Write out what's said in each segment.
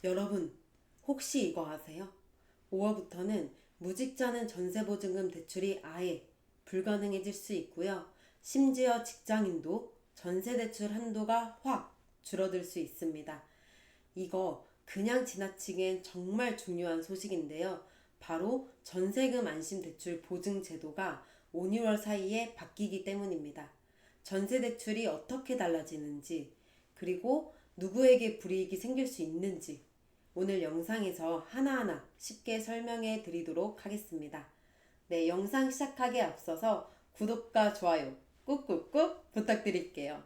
여러분, 혹시 이거 아세요? 5월부터는 무직자는 전세보증금 대출이 아예 불가능해질 수 있고요. 심지어 직장인도 전세대출 한도가 확 줄어들 수 있습니다. 이거 그냥 지나치기엔 정말 중요한 소식인데요. 바로 전세금 안심대출 보증제도가 5, 6월 사이에 바뀌기 때문입니다. 전세대출이 어떻게 달라지는지, 그리고 누구에게 불이익이 생길 수 있는지 오늘 영상에서 하나하나 쉽게 설명해 드리도록 하겠습니다. 네, 영상 시작하기에 앞서서 구독과 좋아요 꾹꾹꾹 부탁드릴게요.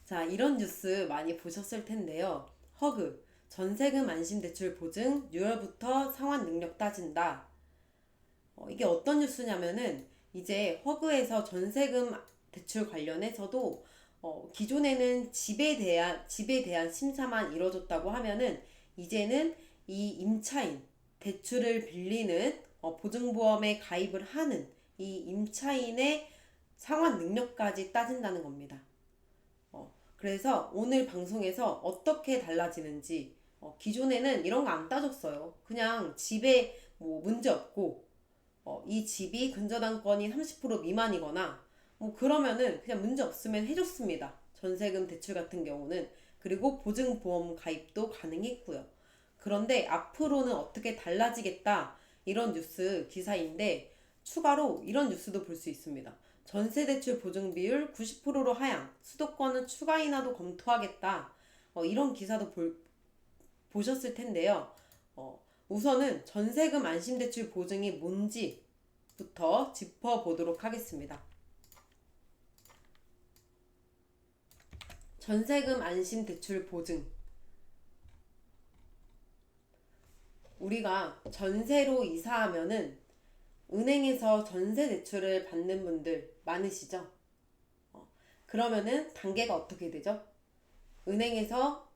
자, 이런 뉴스 많이 보셨을 텐데요. 허그, 전세금 안심대출 보증 6월부터 상환 능력 따진다. 이게 어떤 뉴스냐면은 이제 허그에서 전세금 대출 관련해서도 기존에는 집에 대한 심사만 이뤄졌다고 하면은 이제는 이 임차인 대출을 빌리는 보증보험에 가입을 하는 이 임차인의 상환 능력까지 따진다는 겁니다. 그래서 오늘 방송에서 어떻게 달라지는지 기존에는 이런 거 안 따졌어요. 그냥 집에 뭐 문제 없고 이 집이 근저당권이 30% 미만이거나 뭐 그러면은 그냥 문제 없으면 해줬습니다. 전세금 대출 같은 경우는. 그리고 보증보험 가입도 가능했고요. 그런데 앞으로는 어떻게 달라지겠다 이런 뉴스 기사인데 추가로 이런 뉴스도 볼 수 있습니다. 전세대출 보증 비율 90%로 하향, 수도권은 추가 인하도 검토하겠다. 이런 기사도 보셨을 텐데요. 우선은 전세금 안심대출 보증이 뭔지부터 짚어보도록 하겠습니다. 전세금 안심대출 보증. 우리가 전세로 이사하면은 은행에서 전세 대출을 받는 분들 많으시죠? 그러면은 단계가 어떻게 되죠? 은행에서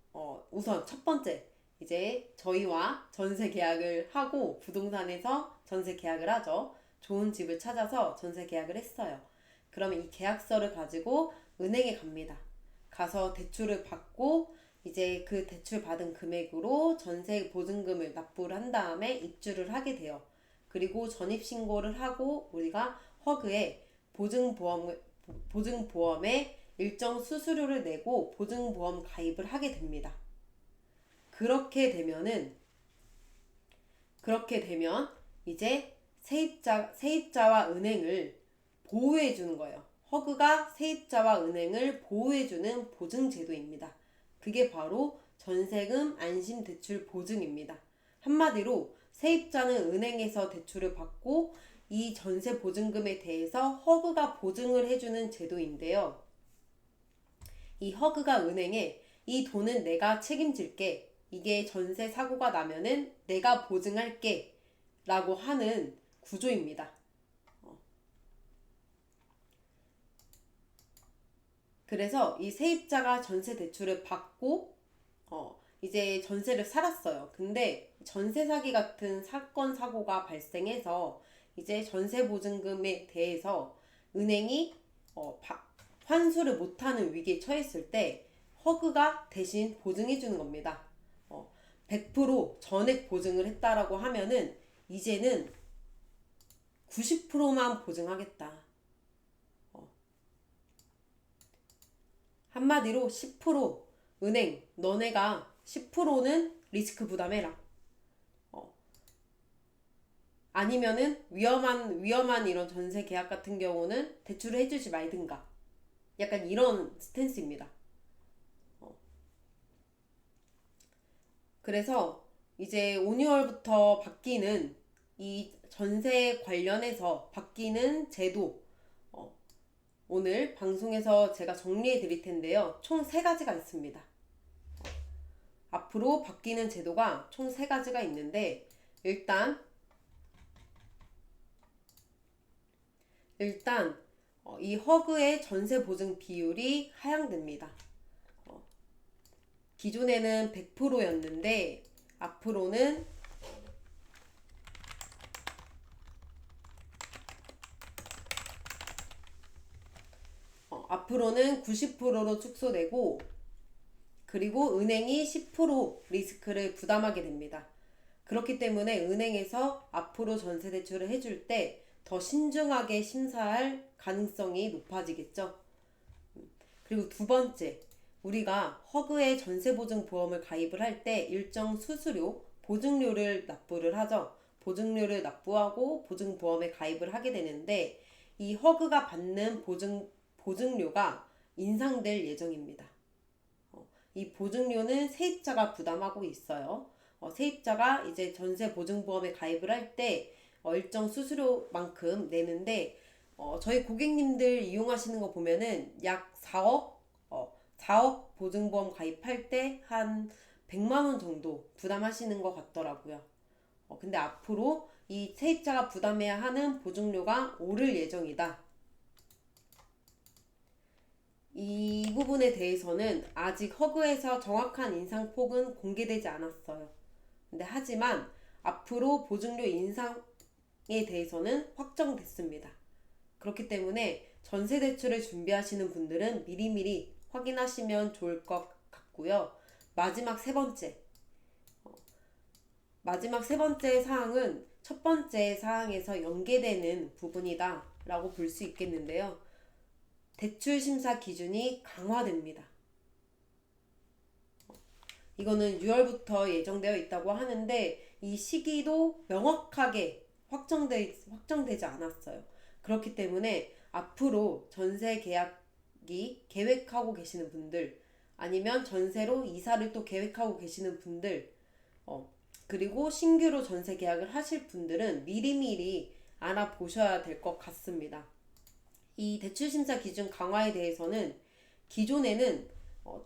우선 첫 번째 이제 저희와 전세 계약을 하고 부동산에서 전세 계약을 하죠. 좋은 집을 찾아서 전세 계약을 했어요. 그러면 이 계약서를 가지고 은행에 갑니다. 가서 대출을 받고 이제 그 대출 받은 금액으로 전세 보증금을 납부를 한 다음에 입주를 하게 돼요. 그리고 전입신고를 하고 우리가 허그에 보증보험에 일정 수수료를 내고 보증보험 가입을 하게 됩니다. 그렇게 되면 이제 세입자와 은행을 보호해 주는 거예요. 허그가 세입자와 은행을 보호해 주는 보증 제도입니다. 그게 바로 전세금 안심대출 보증입니다. 한마디로 세입자는 은행에서 대출을 받고 이 전세 보증금에 대해서 허그가 보증을 해주는 제도인데요. 이 허그가 은행에 이 돈은 내가 책임질게. 이게 전세 사고가 나면은 내가 보증할게. 라고 하는 구조입니다. 그래서 이 세입자가 전세 대출을 받고 이제 전세를 살았어요. 근데 전세 사기 같은 사건 사고가 발생해서 이제 전세 보증금에 대해서 은행이 환수를 못하는 위기에 처했을 때 허그가 대신 보증해 주는 겁니다. 100% 전액 보증을 했다라고 하면은 이제는 90%만 보증하겠다. 한마디로 10% 은행 너네가 10%는 리스크 부담해라. 아니면은 위험한 이런 전세 계약 같은 경우는 대출을 해주지 말든가. 약간 이런 스탠스입니다. 그래서 이제 5, 6월부터 바뀌는 이 전세 관련해서 바뀌는 제도 오늘 방송에서 제가 정리해 드릴 텐데요. 총 3가지가 있습니다. 앞으로 바뀌는 제도가 총 3가지가 있는데 일단 이 허그의 전세 보증 비율이 하향됩니다. 기존에는 100%였는데 앞으로는 90%로 축소되고 그리고 은행이 10% 리스크를 부담하게 됩니다. 그렇기 때문에 은행에서 앞으로 전세 대출을 해줄 때 더 신중하게 심사할 가능성이 높아지겠죠. 그리고 두 번째, 우리가 허그의 전세보증보험을 가입을 할 때 일정 수수료, 보증료를 납부를 하죠. 보증료를 납부하고 보증보험에 가입을 하게 되는데 이 허그가 받는 보증료가 인상될 예정입니다. 이 보증료는 세입자가 부담하고 있어요. 세입자가 이제 전세보증보험에 가입을 할 때 일정 수수료만큼 내는데 저희 고객님들 이용하시는 거 보면은 약 4억 보증보험 가입할 때 한 100만 원 정도 부담하시는 것 같더라고요. 근데 앞으로 이 세입자가 부담해야 하는 보증료가 오를 예정이다. 이 부분에 대해서는 아직 허그에서 정확한 인상폭은 공개되지 않았어요. 근데 하지만 앞으로 보증료 인상에 대해서는 확정됐습니다. 그렇기 때문에 전세 대출을 준비하시는 분들은 미리미리 확인하시면 좋을 것 같고요. 마지막 세 번째 사항은 첫 번째 사항에서 연계되는 부분이다 라고 볼 수 있겠는데요. 대출 심사 기준이 강화됩니다. 이거는 6월부터 예정되어 있다고 하는데 이 시기도 명확하게 확정되지 않았어요. 그렇기 때문에 앞으로 전세 계약이 계획하고 계시는 분들 아니면 전세로 이사를 또 계획하고 계시는 분들 그리고 신규로 전세 계약을 하실 분들은 미리미리 알아보셔야 될 것 같습니다. 이 대출심사 기준 강화에 대해서는 기존에는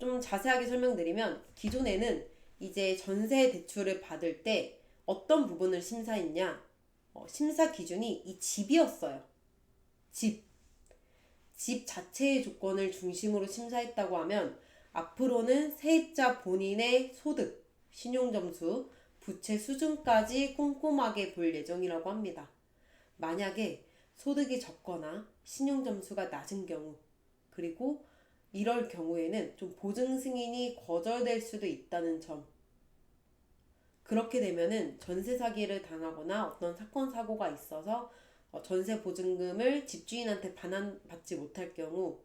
좀 자세하게 설명드리면 기존에는 이제 전세 대출을 받을 때 어떤 부분을 심사했냐 심사 기준이 이 집이었어요. 집 자체의 조건을 중심으로 심사했다고 하면 앞으로는 세입자 본인의 소득, 신용점수, 부채 수준까지 꼼꼼하게 볼 예정이라고 합니다. 만약에 소득이 적거나 신용점수가 낮은 경우 그리고 이럴 경우에는 좀 보증 승인이 거절될 수도 있다는 점. 그렇게 되면은 전세 사기를 당하거나 어떤 사건 사고가 있어서 전세 보증금을 집주인한테 반환받지 못할 경우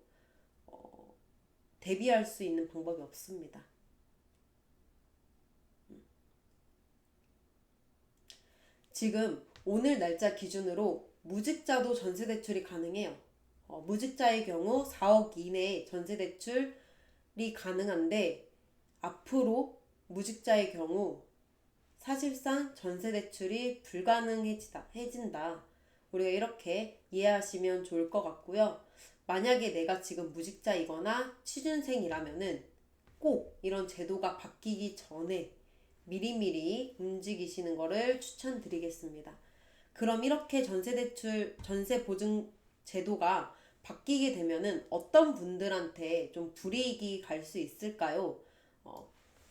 대비할 수 있는 방법이 없습니다. 지금 오늘 날짜 기준으로 무직자도 전세 대출이 가능해요. 무직자의 경우 4억 이내에 전세 대출이 가능한데 앞으로 무직자의 경우 사실상 전세 대출이 불가능해진다. 우리가 이렇게 이해하시면 좋을 것 같고요. 만약에 내가 지금 무직자이거나 취준생이라면은 꼭 이런 제도가 바뀌기 전에 미리미리 움직이시는 것을 추천드리겠습니다. 그럼 이렇게 전세 보증 제도가 바뀌게 되면은 어떤 분들한테 좀 불이익이 갈 수 있을까요?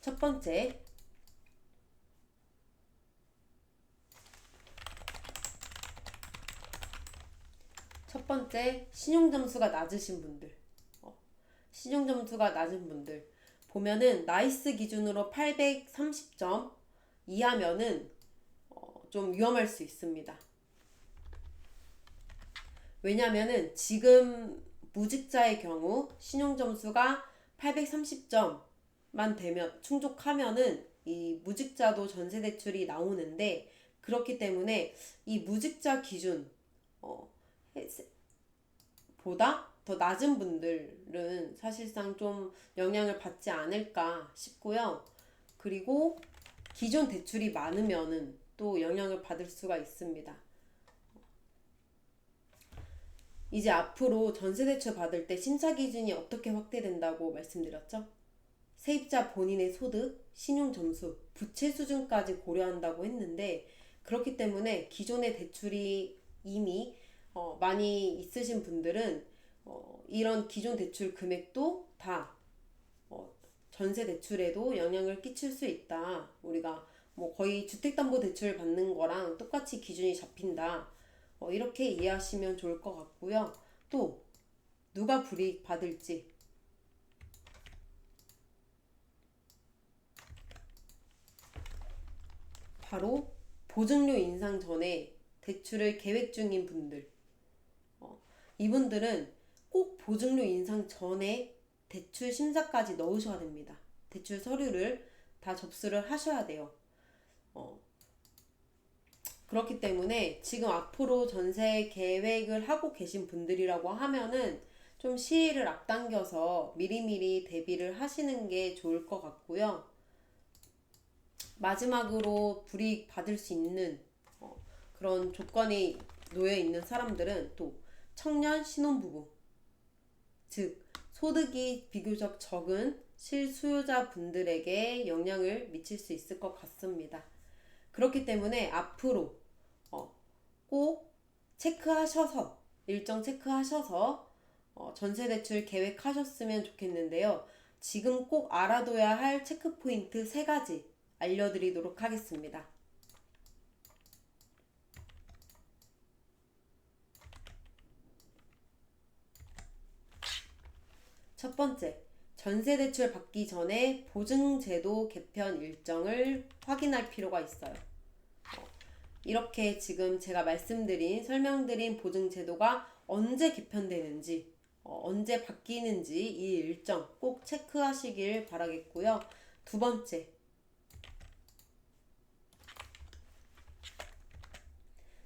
첫 번째 신용점수가 낮으신 분들 신용점수가 낮은 분들 보면은 나이스 기준으로 830점 이하면은 좀 위험할 수 있습니다. 왜냐면은 지금 무직자의 경우 신용점수가 830점만 되면 충족하면은 이 무직자도 전세대출이 나오는데 그렇기 때문에 이 무직자 기준 보다 더 낮은 분들은 사실상 좀 영향을 받지 않을까 싶고요. 그리고 기존 대출이 많으면은 또 영향을 받을 수가 있습니다. 이제 앞으로 전세대출 받을 때 심사 기준이 어떻게 확대된다고 말씀드렸죠? 세입자 본인의 소득, 신용점수, 부채 수준까지 고려한다고 했는데 그렇기 때문에 기존의 대출이 이미 많이 있으신 분들은 이런 기존 대출 금액도 다 전세 대출에도 영향을 끼칠 수 있다. 우리가 뭐 거의 주택담보대출 받는 거랑 똑같이 기준이 잡힌다. 이렇게 이해하시면 좋을 것 같고요. 또 누가 불이익 받을지 바로 보증료 인상 전에 대출을 계획 중인 분들, 이분들은 꼭 보증료 인상 전에 대출 심사까지 넣으셔야 됩니다. 대출 서류를 다 접수를 하셔야 돼요. 그렇기 때문에 지금 앞으로 전세 계획을 하고 계신 분들이라고 하면은 좀 시일을 앞당겨서 미리미리 대비를 하시는 게 좋을 것 같고요. 마지막으로 불이익 받을 수 있는 그런 조건이 놓여 있는 사람들은 또 청년 신혼부부, 즉 소득이 비교적 적은 실수요자 분들에게 영향을 미칠 수 있을 것 같습니다. 그렇기 때문에 앞으로 꼭 체크하셔서 일정 체크하셔서 전세대출 계획하셨으면 좋겠는데요. 지금 꼭 알아둬야 할 체크포인트 3가지 알려드리도록 하겠습니다. 첫 번째, 전세대출 받기 전에 보증제도 개편 일정을 확인할 필요가 있어요. 이렇게 지금 제가 설명드린 보증제도가 언제 개편되는지, 언제 바뀌는지 이 일정 꼭 체크하시길 바라겠고요. 두 번째,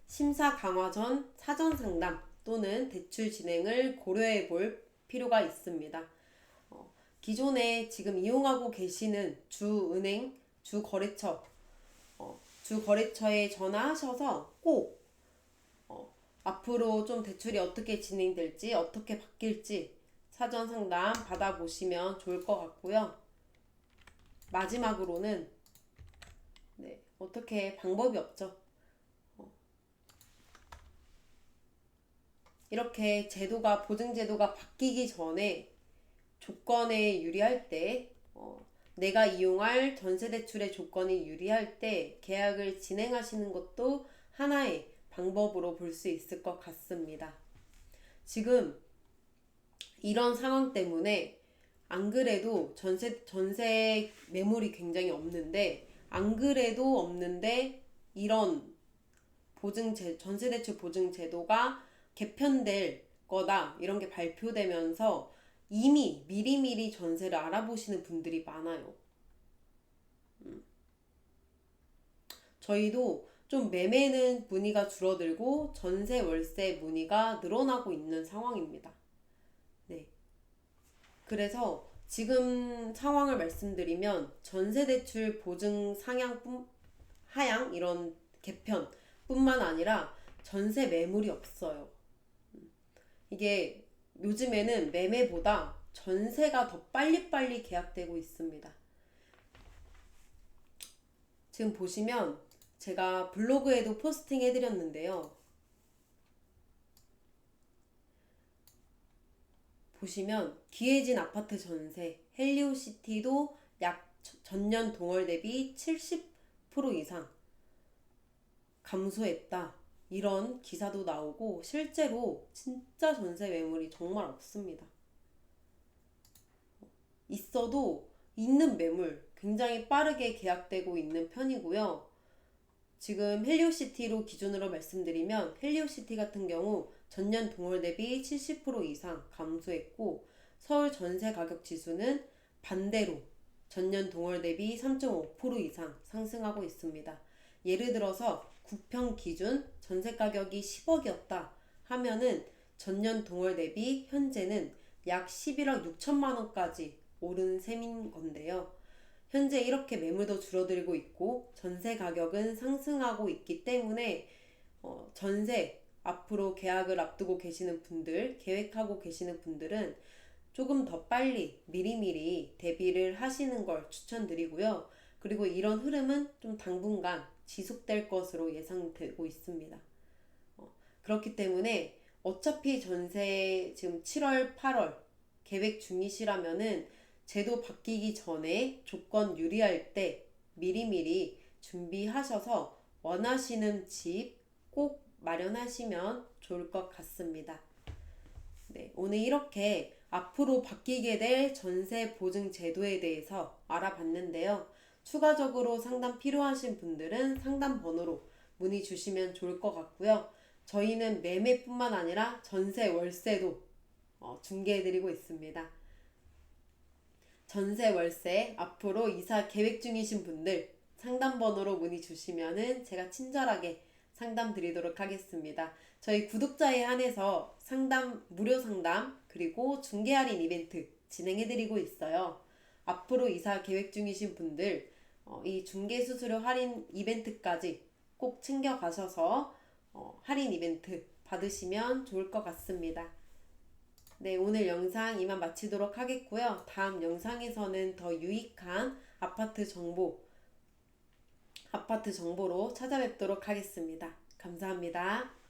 심사 강화 전 사전 상담 또는 대출 진행을 고려해 볼 필요가 있습니다. 기존에 지금 이용하고 계시는 주은행, 주거래처에 전화하셔서 꼭 앞으로 좀 대출이 어떻게 진행될지, 어떻게 바뀔지 사전 상담 받아보시면 좋을 것 같고요. 마지막으로는 어떻게 방법이 없죠. 이렇게 보증제도가 바뀌기 전에 조건에 유리할 때, 내가 이용할 전세대출의 조건이 유리할 때 계약을 진행하시는 것도 하나의 방법으로 볼 수 있을 것 같습니다. 지금 이런 상황 때문에 안 그래도 전세 매물이 굉장히 없는데, 이런 전세대출 보증제도가 개편될 거다 이런 게 발표되면서 이미 미리미리 전세를 알아보시는 분들이 많아요. 저희도 좀 매매는 문의가 줄어들고 전세 월세 문의가 늘어나고 있는 상황입니다. 네. 그래서 지금 상황을 말씀드리면 전세대출 보증 하향 이런 개편 뿐만 아니라 전세 매물이 없어요. 이게 요즘에는 매매보다 전세가 더 빨리빨리 계약되고 있습니다. 지금 보시면 제가 블로그에도 포스팅 해드렸는데요. 보시면 기해진 아파트 전세, 헬리오시티도 약 전년 동월 대비 70% 이상 감소했다. 이런 기사도 나오고 실제로 진짜 전세 매물이 정말 없습니다. 있어도 있는 매물 굉장히 빠르게 계약되고 있는 편이고요. 지금 헬리오시티로 기준으로 말씀드리면 헬리오시티 같은 경우 전년 동월 대비 70% 이상 감소했고, 서울 전세 가격 지수는 반대로 전년 동월 대비 3.5% 이상 상승하고 있습니다. 예를 들어서 9평 기준 전세 가격이 10억이었다 하면은 전년 동월 대비 현재는 약 11억 6천만 원까지 오른 셈인 건데요. 현재 이렇게 매물도 줄어들고 있고 전세 가격은 상승하고 있기 때문에 전세 앞으로 계약을 앞두고 계시는 분들, 계획하고 계시는 분들은 조금 더 빨리 미리미리 대비를 하시는 걸 추천드리고요. 그리고 이런 흐름은 좀 당분간 지속될 것으로 예상되고 있습니다. 그렇기 때문에 어차피 전세 지금 7월, 8월 계획 중이시라면은 제도 바뀌기 전에 조건 유리할 때 미리미리 준비하셔서 원하시는 집 꼭 마련하시면 좋을 것 같습니다. 네, 오늘 이렇게 앞으로 바뀌게 될 전세 보증 제도에 대해서 알아봤는데요. 추가적으로 상담 필요하신 분들은 상담 번호로 문의 주시면 좋을 것 같고요. 저희는 매매뿐만 아니라 전세, 월세도 중개해드리고 있습니다. 전세, 월세, 앞으로 이사 계획 중이신 분들 상담 번호로 문의 주시면은 제가 친절하게 상담 드리도록 하겠습니다. 저희 구독자에 한해서 무료 상담, 그리고 중개 할인 이벤트 진행해드리고 있어요. 앞으로 이사 계획 중이신 분들 이 중개 수수료 할인 이벤트까지 꼭 챙겨가셔서 할인 이벤트 받으시면 좋을 것 같습니다. 네, 오늘 영상 이만 마치도록 하겠고요. 다음 영상에서는 더 유익한 아파트 정보로 찾아뵙도록 하겠습니다. 감사합니다.